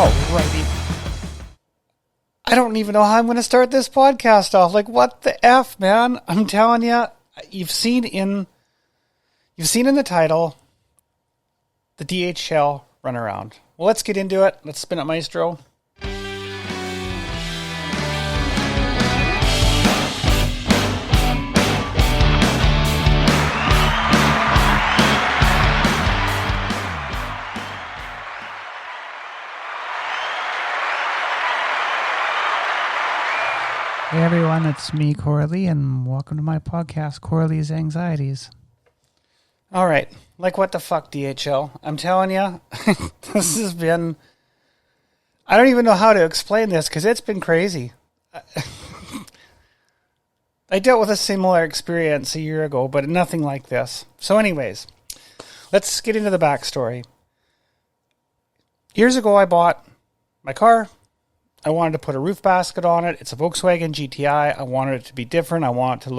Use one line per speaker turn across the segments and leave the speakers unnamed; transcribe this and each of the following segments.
Alrighty. I don't even know how I'm going to start this podcast off. Like, what the F, man? I'm telling you, you've seen in the title, the DHL runaround. Well, let's get into it. Let's spin it, Maestro. Hey everyone, it's me, Coralee, and welcome to my podcast, Coralee's Anxieties. All right, like what the fuck, DHL? I'm telling you, this has been... I don't even know how to explain this because it's been crazy. I dealt with a similar experience a year ago, but nothing like this. So anyways, let's get into the backstory. Years ago, I bought my car. I wanted to put a roof basket on it. It's a Volkswagen GTI. I wanted it to be different. I want it to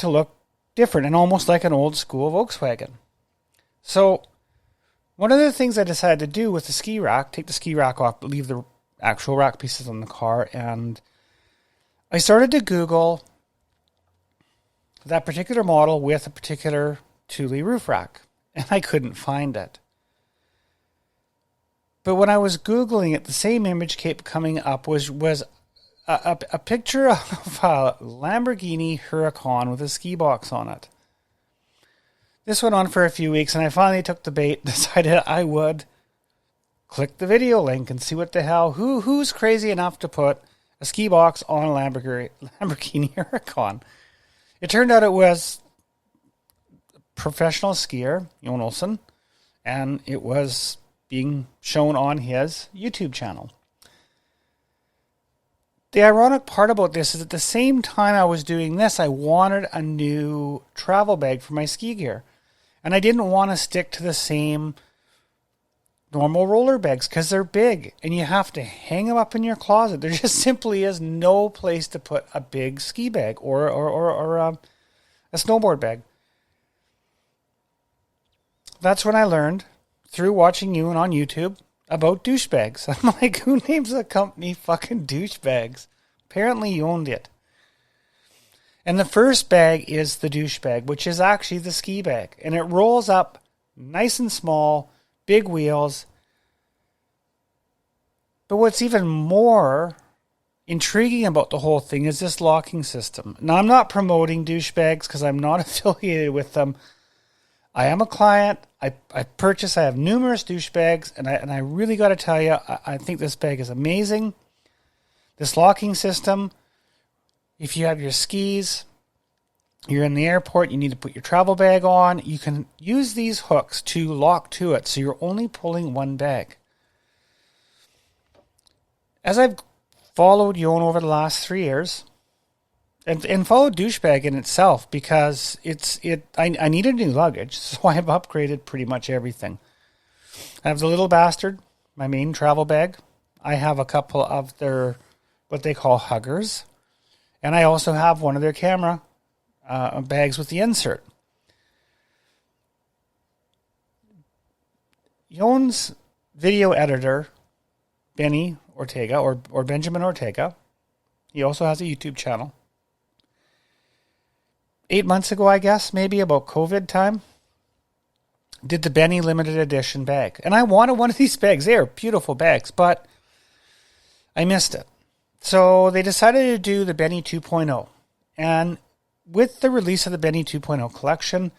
look different and almost like an old school Volkswagen. So one of the things I decided to do with the ski rack, take the ski rack off, leave the actual rack pieces on the car, and I started to Google that particular model with a particular Thule roof rack, and I couldn't find it. But when I was Googling it, the same image kept coming up was a picture of a Lamborghini Huracan with a ski box on it. This went on for a few weeks, and I finally took the bait, decided I would click the video link and see what the hell, who's crazy enough to put a ski box on a Lamborghini Huracan. It turned out it was a professional skier, Jon Olsen, and it was being shown on his YouTube channel. The ironic part about this is at the same time I was doing this, I wanted a new travel bag for my ski gear. And I didn't want to stick to the same normal roller bags because they're big and you have to hang them up in your closet. There just simply is no place to put a big ski bag or a snowboard bag. That's when I learned, through watching you and on YouTube, about douchebags. I'm like, who names a company fucking douchebags? Apparently you owned it. And the first bag is the douchebag, which is actually the ski bag. And it rolls up nice and small, big wheels. But what's even more intriguing about the whole thing is this locking system. Now, I'm not promoting douchebags because I'm not affiliated with them. I am a client. I have numerous douchebags, and I really got to tell you, I think this bag is amazing. This locking system, if you have your skis, you're in the airport, you need to put your travel bag on, you can use these hooks to lock to it, so you're only pulling one bag. As I've followed Jon over the last 3 years, and follow douchebag in itself because I needed new luggage, so I have upgraded pretty much everything. I have the little bastard, my main travel bag. I have a couple of their, what they call huggers. And I also have one of their camera bags with the insert. Jon's video editor, Benny Ortega, or Benjamin Ortega, he also has a YouTube channel. 8 months ago, I guess, maybe about COVID time, did the Benny limited edition bag. And I wanted one of these bags. They are beautiful bags, but I missed it. So they decided to do the Benny 2.0. And with the release of the Benny 2.0 collection,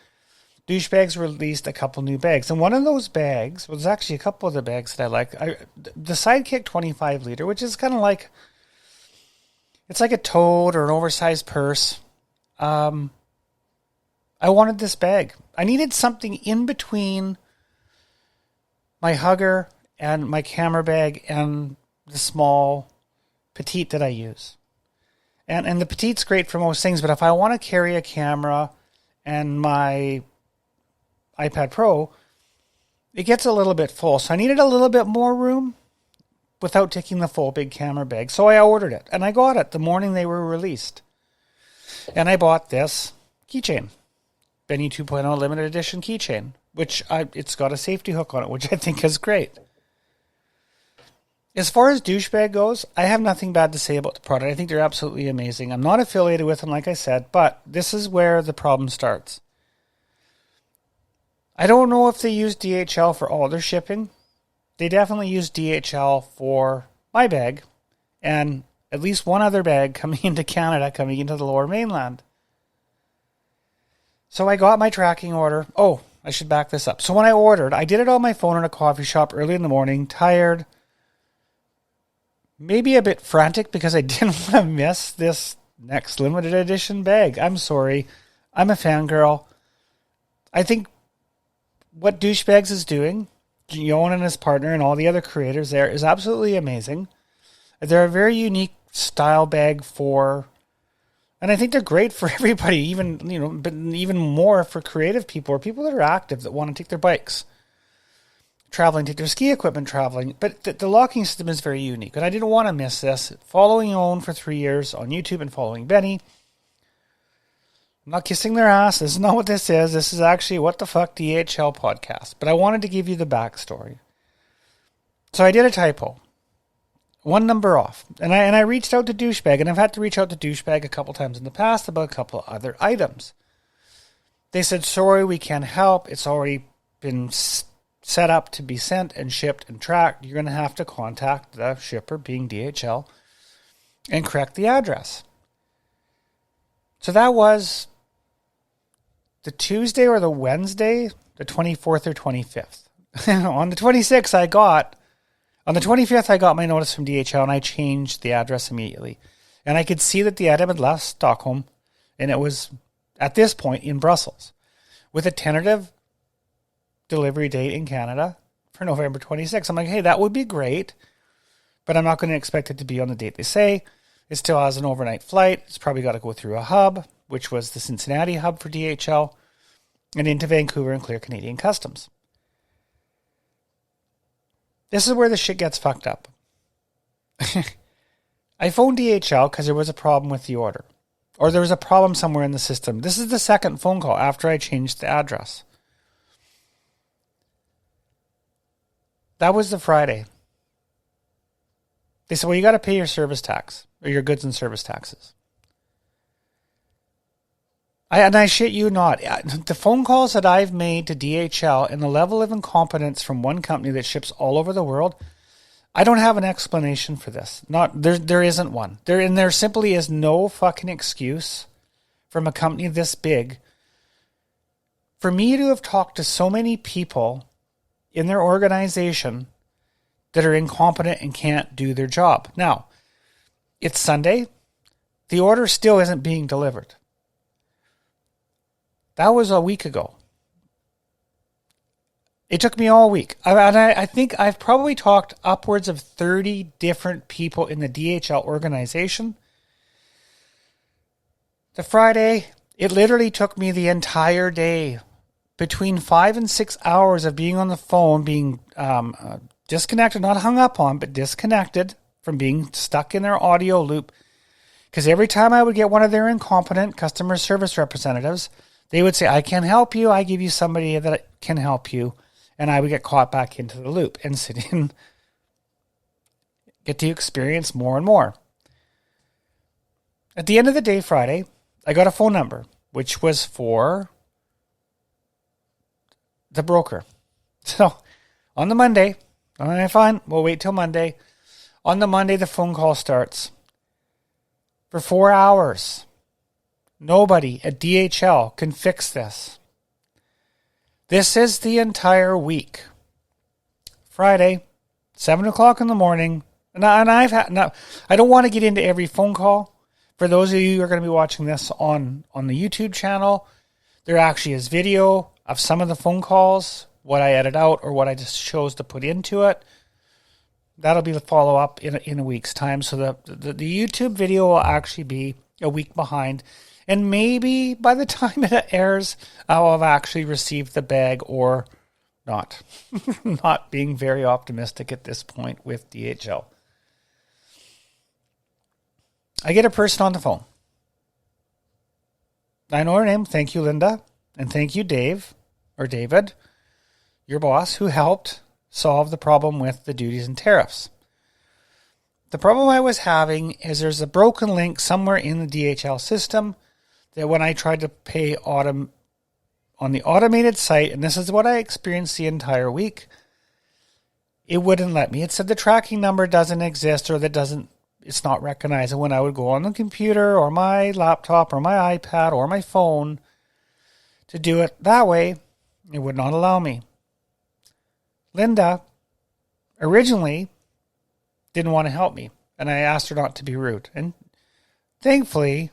Douchebags released a couple new bags. And one of those bags was actually a couple of the bags that I like. The Sidekick 25 liter, which is kind of like, it's like a tote or an oversized purse. I wanted this bag. I needed something in between my hugger and my camera bag and the small petite that I use. And the petite's great for most things, but if I want to carry a camera and my iPad Pro, it gets a little bit full. So I needed a little bit more room without taking the full big camera bag. So I ordered it, and I got it the morning they were released. And I bought this keychain. Benny 2.0 limited edition keychain, which it's got a safety hook on it, which I think is great. As far as douchebag goes, I have nothing bad to say about the product. I think they're absolutely amazing. I'm not affiliated with them, like I said, but this is where the problem starts. I don't know if they use DHL for all their shipping. They definitely use DHL for my bag and at least one other bag coming into Canada, coming into the Lower Mainland. So I got my tracking order. Oh, I should back this up. So when I ordered, I did it on my phone in a coffee shop early in the morning, tired, maybe a bit frantic because I didn't want to miss this next limited edition bag. I'm sorry. I'm a fangirl. I think what Douchebags is doing, Joan and his partner and all the other creators there, is absolutely amazing. They're a very unique style bag and I think they're great for everybody, even, but even more for creative people or people that are active that want to take their bikes traveling, take their ski equipment traveling. But the locking system is very unique, and I didn't want to miss this. Following Owen for 3 years on YouTube and following Benny. I'm not kissing their ass. This is not what this is. This is actually What the Fuck DHL podcast. But I wanted to give you the backstory. So I did a typo. One number off. And I reached out to Douchebag, and I've had to reach out to Douchebag a couple times in the past about a couple of other items. They said, sorry, we can't help. It's already been set up to be sent and shipped and tracked. You're going to have to contact the shipper, being DHL, and correct the address. So that was the Tuesday or the Wednesday, the 24th or 25th. On the 26th, on the 25th, I got my notice from DHL, and I changed the address immediately. And I could see that the item had left Stockholm, and it was, at this point, in Brussels, with a tentative delivery date in Canada for November 26th. I'm like, hey, that would be great, but I'm not going to expect it to be on the date they say. It still has an overnight flight. It's probably got to go through a hub, which was the Cincinnati hub for DHL, and into Vancouver and clear Canadian customs. This is where the shit gets fucked up. I phoned DHL because there was a problem with the order, or there was a problem somewhere in the system. This is the second phone call after I changed the address. That was the Friday. They said, well, you got to pay your service tax, or your goods and service taxes. I shit you not. The phone calls that I've made to DHL and the level of incompetence from one company that ships all over the world, I don't have an explanation for this. There isn't one. There simply is no fucking excuse from a company this big for me to have talked to so many people in their organization that are incompetent and can't do their job. Now, it's Sunday. The order still isn't being delivered. That was a week ago. It took me all week. I think I've probably talked upwards of 30 different people in the DHL organization. The Friday, it literally took me the entire day, between 5 and 6 hours of being on the phone, being disconnected, not hung up on, but disconnected from being stuck in their audio loop. Because every time I would get one of their incompetent customer service representatives, they would say, I can't help you. I give you somebody that can help you. And I would get caught back into the loop and sit in, get to experience more and more. At the end of the day, Friday, I got a phone number, which was for the broker. So on the Monday, all right, fine, we'll wait till Monday. On the Monday, the phone call starts. For 4 hours. Nobody at DHL can fix this. This is the entire week. Friday, 7 o'clock in the morning. And I don't want to get into every phone call. For those of you who are going to be watching this on the YouTube channel, there actually is video of some of the phone calls, what I edit out or what I just chose to put into it. That'll be the follow-up in a week's time. So the YouTube video will actually be a week behind. And maybe by the time it airs, I'll have actually received the bag or not. Not being very optimistic at this point with DHL. I get a person on the phone. I know her name. Thank you, Linda. And thank you, Dave, or David, your boss, who helped solve the problem with the duties and tariffs. The problem I was having is there's a broken link somewhere in the DHL system that when I tried to pay on the automated site, and this is what I experienced the entire week, it wouldn't let me. It said the tracking number doesn't exist, or it's not recognized. And when I would go on the computer or my laptop or my iPad or my phone to do it that way, it would not allow me. Linda originally didn't want to help me, and I asked her not to be rude. And thankfully,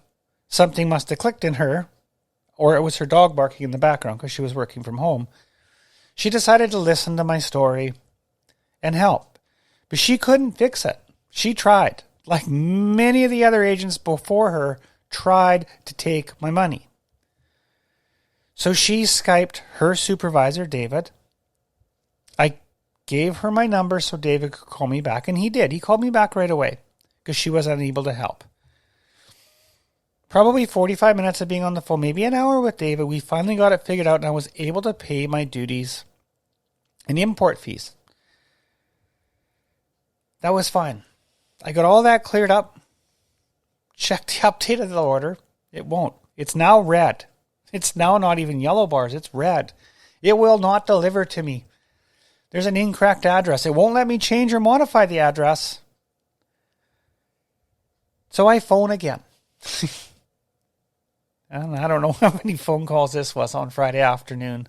something must have clicked in her, or it was her dog barking in the background because she was working from home. She decided to listen to my story and help, but she couldn't fix it. She tried, like many of the other agents before her, tried to take my money. So she Skyped her supervisor, David. I gave her my number so David could call me back, and he did. He called me back right away because she was unable to help. Probably 45 minutes of being on the phone, maybe an hour with David, we finally got it figured out, and I was able to pay my duties and import fees. That was fine. I got all that cleared up. Checked the update of the order. It won't. It's now red. It's now not even yellow bars. It's red. It will not deliver to me. There's an incorrect address. It won't let me change or modify the address. So I phone again. And I don't know how many phone calls this was on Friday afternoon.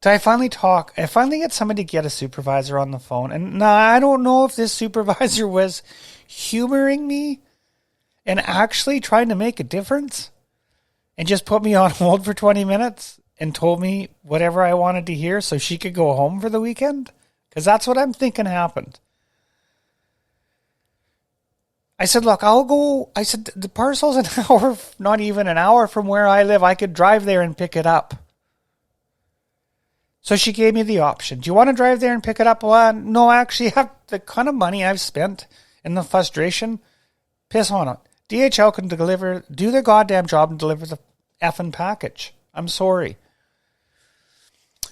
I finally get somebody to get a supervisor on the phone. And now I don't know if this supervisor was humoring me and actually trying to make a difference and just put me on hold for 20 minutes and told me whatever I wanted to hear so she could go home for the weekend. Because that's what I'm thinking happened. I said, look, I'll go. I said, the parcel's an hour, not even an hour from where I live. I could drive there and pick it up. So she gave me the option. Do you want to drive there and pick it up? Well, no, actually, the kind of money I've spent and the frustration, piss on it. DHL can do their goddamn job and deliver the effing package. I'm sorry.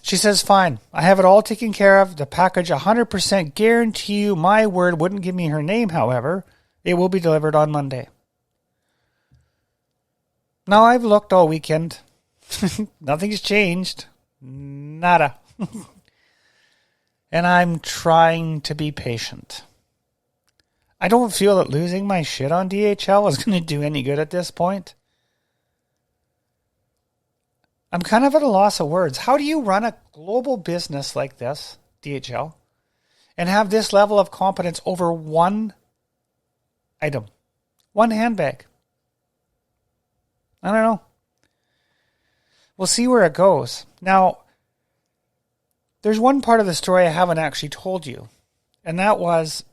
She says, fine. I have it all taken care of. The package, 100% guarantee you, my word, wouldn't give me her name, however. It will be delivered on Monday. Now, I've looked all weekend. Nothing's changed. Nada. And I'm trying to be patient. I don't feel that losing my shit on DHL is going to do any good at this point. I'm kind of at a loss of words. How do you run a global business like this, DHL, and have this level of competence over one item, one handbag? I don't know. We'll see where it goes. Now, there's one part of the story I haven't actually told you, and that was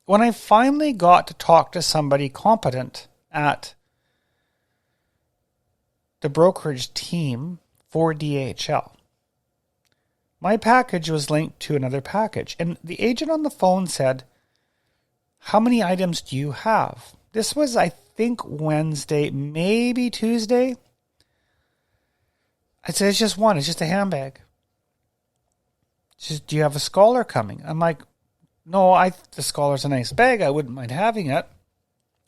when I finally got to talk to somebody competent at the brokerage team for DHL. My package was linked to another package, and the agent on the phone said, how many items do you have? This was, I think, Wednesday, maybe Tuesday. I said, it's just one. It's just a handbag. She says, do you have a Scholar coming? I'm like, no, the Scholar's a nice bag. I wouldn't mind having it.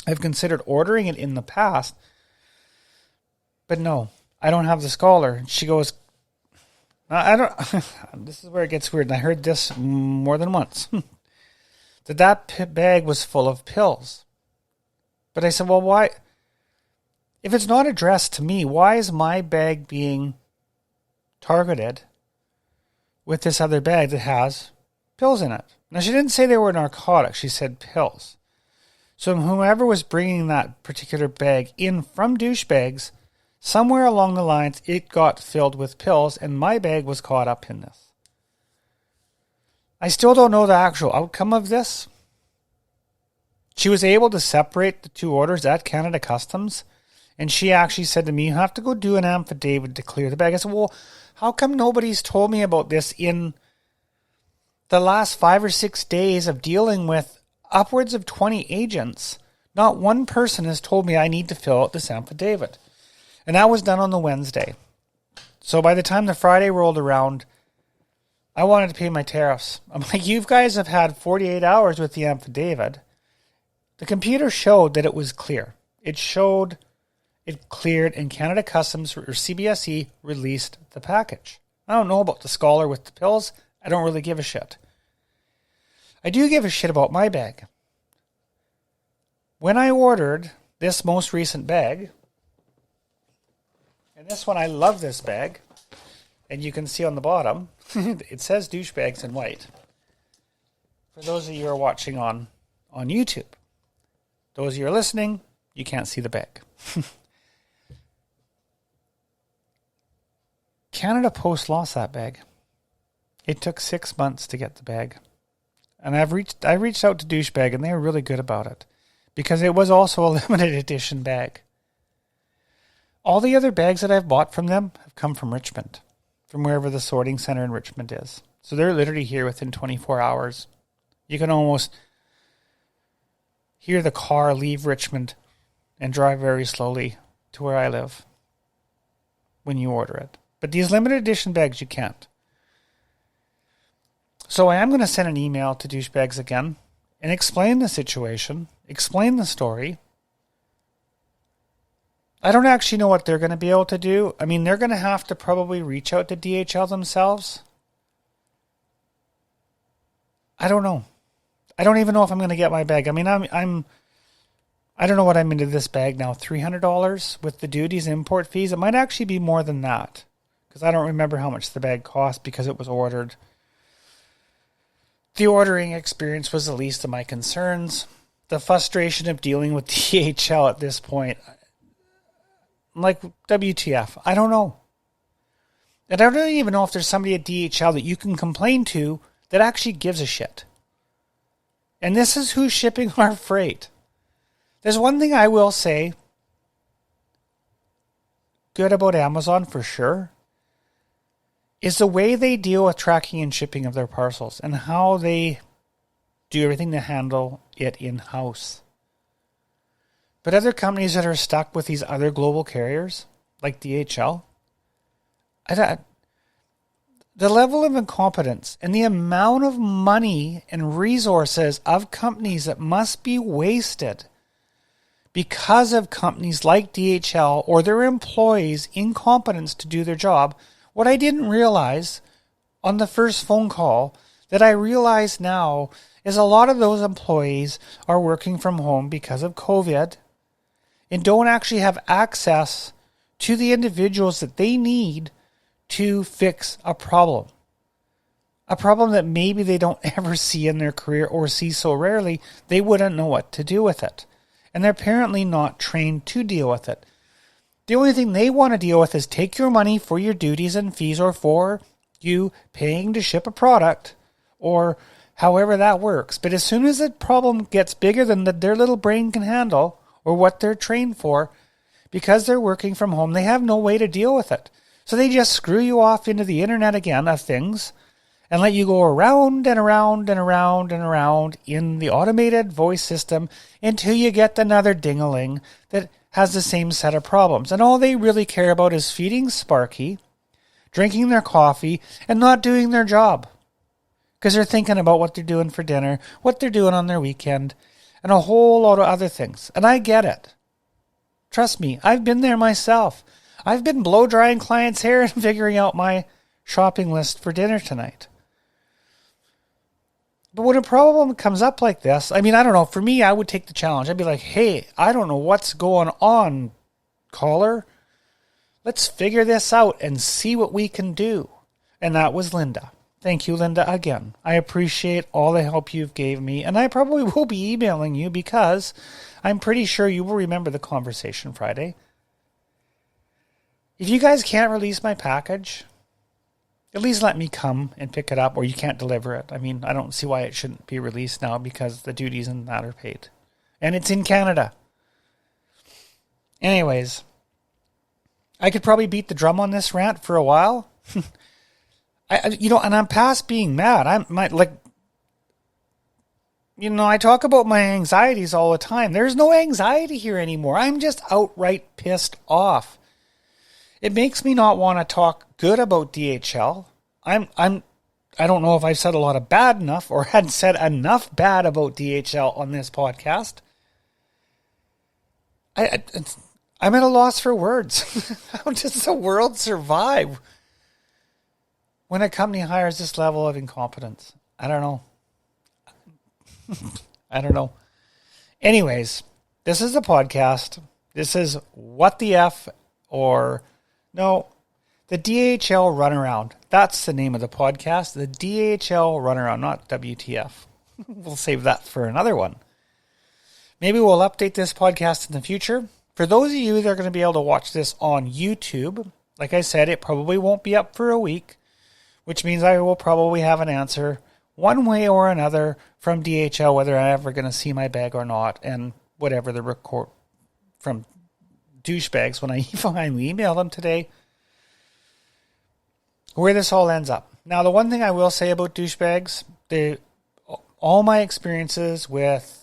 I've considered ordering it in the past. But no, I don't have the Scholar. And she goes, I don't. This is where it gets weird. And I heard this more than once. that bag was full of pills. But I said, well, why? If it's not addressed to me, why is my bag being targeted with this other bag that has pills in it? Now, she didn't say they were narcotics. She said pills. So whoever was bringing that particular bag in from douchebags, somewhere along the lines, it got filled with pills, and my bag was caught up in this. I still don't know the actual outcome of this. She was able to separate the two orders at Canada Customs, and she actually said to me, you have to go do an affidavit to clear the bag. I said, well, how come nobody's told me about this in the last 5 or 6 days of dealing with upwards of 20 agents? Not one person has told me I need to fill out this affidavit. And that was done on the Wednesday. So by the time the Friday rolled around, I wanted to pay my tariffs. I'm like, you guys have had 48 hours with the affidavit. The computer showed that it was clear. It showed it cleared and Canada Customs or CBSE released the package. I don't know about the scholar with the pills. I don't really give a shit. I do give a shit about my bag. When I ordered this most recent bag, and this one, I love this bag, and you can see on the bottom, it says douchebags in white. For those of you who are watching on YouTube, those of you who are listening, you can't see the bag. Canada Post lost that bag. It took 6 months to get the bag. And I reached out to Douchebag, and they were really good about it. Because it was also a limited edition bag. All the other bags that I've bought from them have come from Richmond. From wherever the sorting center in Richmond is. So they're literally here within 24 hours. You can almost hear the car leave Richmond and drive very slowly to where I live when you order it. But these limited edition bags, you can't. So I am going to send an email to Douchebags again and explain the situation, explain the story. I don't actually know what they're going to be able to do. I mean, they're going to have to probably reach out to DHL themselves. I don't know. I don't even know if I'm going to get my bag. I mean, I don't know what I'm into this bag now. $300 with the duties, import fees. It might actually be more than that. Because I don't remember how much the bag cost because it was ordered. The ordering experience was the least of my concerns. The frustration of dealing with DHL at this point. Like, WTF? I don't know. And I don't even know if there's somebody at DHL that you can complain to that actually gives a shit. And this is who's shipping our freight. There's one thing I will say good about Amazon for sure is the way they deal with tracking and shipping of their parcels and how they do everything to handle it in-house. But other companies that are stuck with these other global carriers, like DHL, the level of incompetence and the amount of money and resources of companies that must be wasted because of companies like DHL or their employees' incompetence to do their job. What I didn't realize on the first phone call that I realize now is a lot of those employees are working from home because of COVID and don't actually have access to the individuals that they need to fix a problem. A problem that maybe they don't ever see in their career or see so rarely, they wouldn't know what to do with it. And they're apparently not trained to deal with it. The only thing they want to deal with is take your money for your duties and fees or for you paying to ship a product or however that works. But as soon as the problem gets bigger than their little brain can handle or what they're trained for, because they're working from home, they have no way to deal with it. So they just screw you off into the internet again of things and let you go around and around and around and around in the automated voice system until you get another ding-a-ling that has the same set of problems. And all they really care about is feeding Sparky, drinking their coffee, and not doing their job. Because they're thinking about what they're doing for dinner, what they're doing on their weekend, and a whole lot of other things. And I get it. Trust me, I've been there myself. I've been blow-drying clients' hair and figuring out my shopping list for dinner tonight. But when a problem comes up like this, I mean, I don't know. For me, I would take the challenge. I'd be like, hey, I don't know what's going on, caller. Let's figure this out and see what we can do. And that was Linda. Thank you, Linda, again. I appreciate all the help you've gave me. And I probably will be emailing you because I'm pretty sure you will remember the conversation Friday. If you guys can't release my package, at least let me come and pick it up, or you can't deliver it. I mean, I don't see why it shouldn't be released now because the duties and that are paid. And it's in Canada. Anyways, I could probably beat the drum on this rant for a while. And I'm past being mad. I talk about my anxieties all the time. There's no anxiety here anymore. I'm just outright pissed off. It makes me not want to talk good about DHL. I'm I don't know if I've said a lot of bad enough or had said enough bad about DHL on this podcast. I'm at a loss for words. How does the world survive when a company hires this level of incompetence? I don't know. I don't know. Anyways, this is the podcast. This is What the F, or no, the DHL Runaround. That's the name of the podcast. The DHL Runaround, not WTF. We'll save that for another one. Maybe we'll update this podcast in the future. For those of you that are going to be able to watch this on YouTube, like I said, it probably won't be up for a week, which means I will probably have an answer one way or another from DHL, whether I'm ever going to see my bag or not, and whatever the record from douchebags when I finally email them today, where this all ends up. Now, the one thing I will say about douchebags, all my experiences with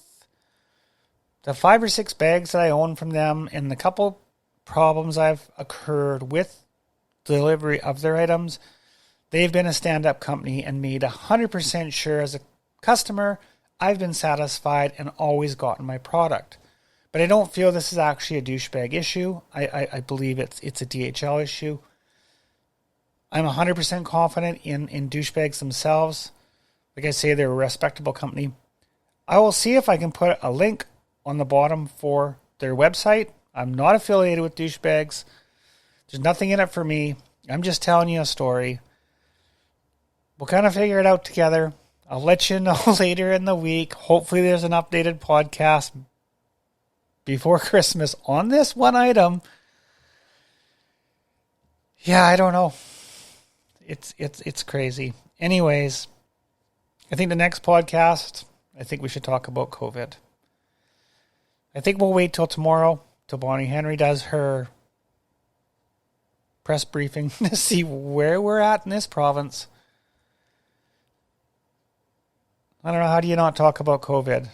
the 5 or 6 bags that I own from them and the couple problems I've occurred with delivery of their items, they've been a stand-up company and made 100% sure as a customer I've been satisfied and always gotten my product. But I don't feel this is actually a douchebag issue. I believe it's a DHL issue. I'm 100% confident in douchebags themselves. Like I say, they're a respectable company. I will see if I can put a link on the bottom for their website. I'm not affiliated with douchebags. There's nothing in it for me. I'm just telling you a story. We'll kind of figure it out together. I'll let you know later in the week. Hopefully there's an updated podcast before Christmas on this one item. Yeah, I don't know. It's crazy. Anyways, I think the next podcast, I think we should talk about COVID. I think we'll wait till tomorrow, till Bonnie Henry does her press briefing to see where we're at in this province. I don't know, how do you not talk about COVID?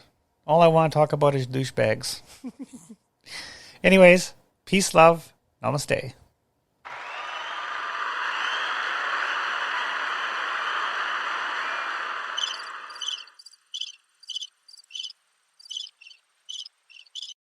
All I want to talk about is douchebags. Anyways, peace, love, namaste.